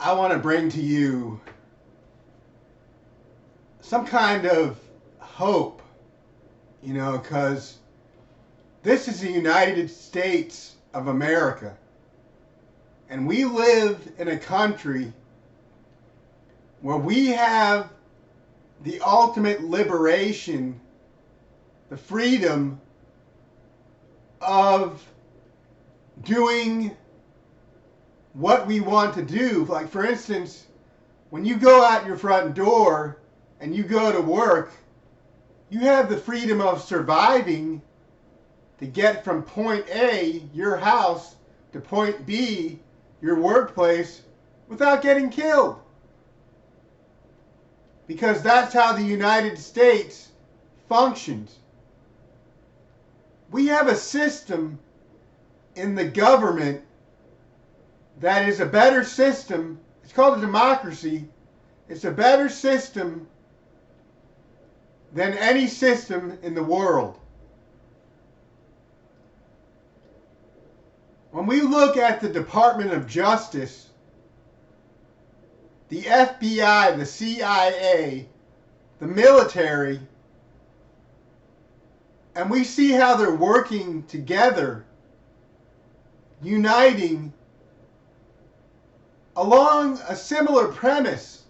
I want to bring to you some kind of hope, because this is the United States of America. And we live in a country where we have the ultimate liberation, the freedom of doing what we want to do. Like, for instance, when you go out your front door and you go to work, you have the freedom of surviving to get from point A, your house, to point B, your workplace, without getting killed. Because that's how the United States functions. We have a system in the government that is a better system. It's called a democracy. It's a better system than any system in the world. When we look at the Department of Justice, the FBI, the CIA, the military, and we see how they're working together, uniting along a similar premise,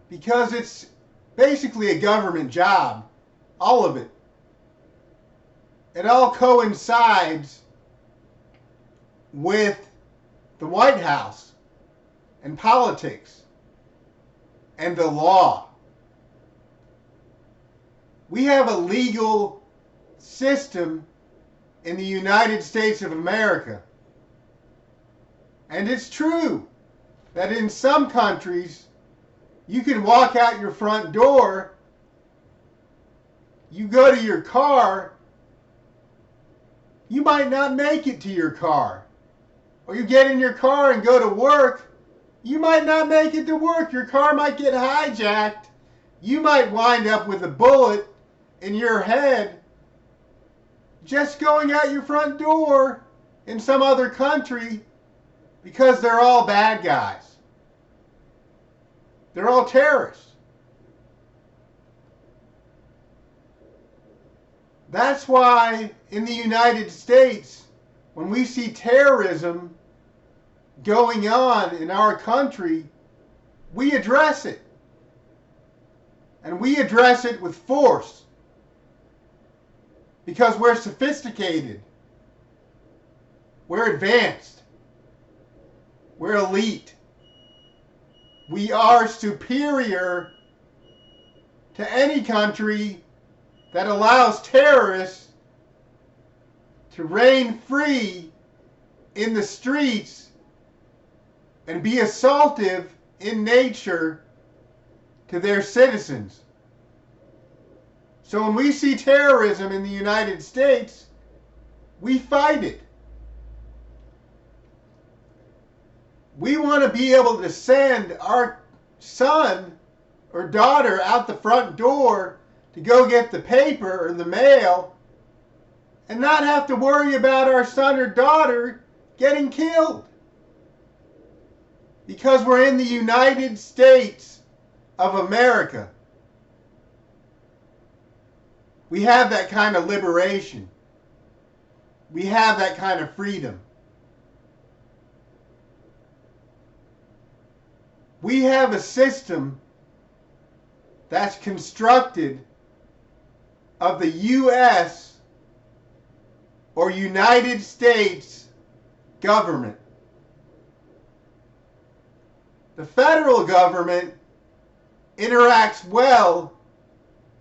because it's basically a government job, all of it. It all coincides with the White House and politics and the law. We have a legal system in the United States of America. And it's true that in some countries, you can walk out your front door, you go to your car, you might not make it to your car. Or you get in your car and go to work, you might not make it to work. Your car might get hijacked. You might wind up with a bullet in your head just going out your front door in some other country, because they're all bad guys. They're all terrorists. That's why in the United States, when we see terrorism going on in our country, we address it. And we address it with force. Because we're sophisticated. We're advanced. We're elite. We are superior to any country that allows terrorists to reign free in the streets and be assaultive in nature to their citizens. So when we see terrorism in the United States, we fight it. We want to be able to send our son or daughter out the front door to go get the paper or the mail and not have to worry about our son or daughter getting killed. Because we're in the United States of America. We have that kind of liberation. We have that kind of freedom. We have a system that's constructed of the U.S. or United States government. The federal government interacts well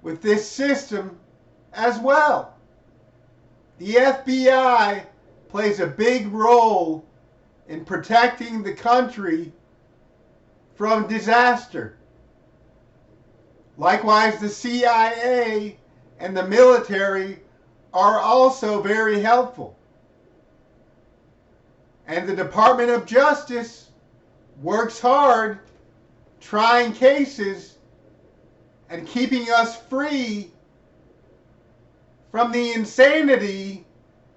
with this system as well. The FBI plays a big role in protecting the country from disaster. Likewise, the CIA and the military are also very helpful. And the Department of Justice works hard trying cases and keeping us free from the insanity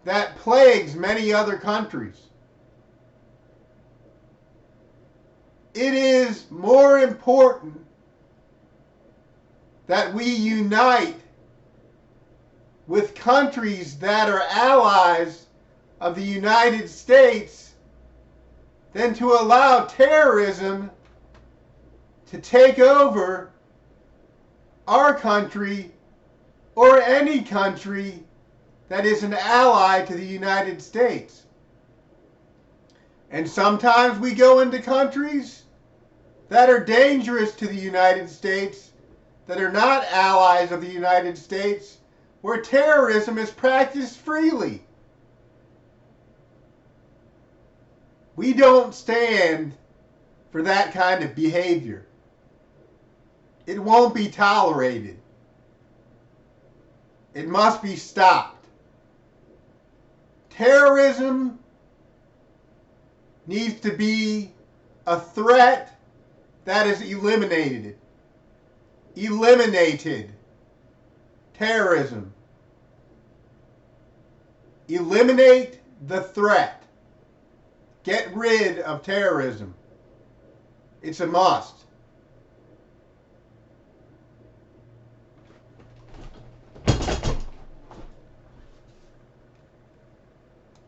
that plagues many other countries. it is more important that we unite with countries that are allies of the United States than to allow terrorism to take over our country or any country that is an ally to the United States. And sometimes we go into countries that are dangerous to the United States, that are not allies of the United States, where terrorism is practiced freely. We don't stand for that kind of behavior. It won't be tolerated. It must be stopped. Terrorism needs to be a threat that is eliminated. Eliminated. Terrorism. Eliminate the threat. Get rid of terrorism. It's a must.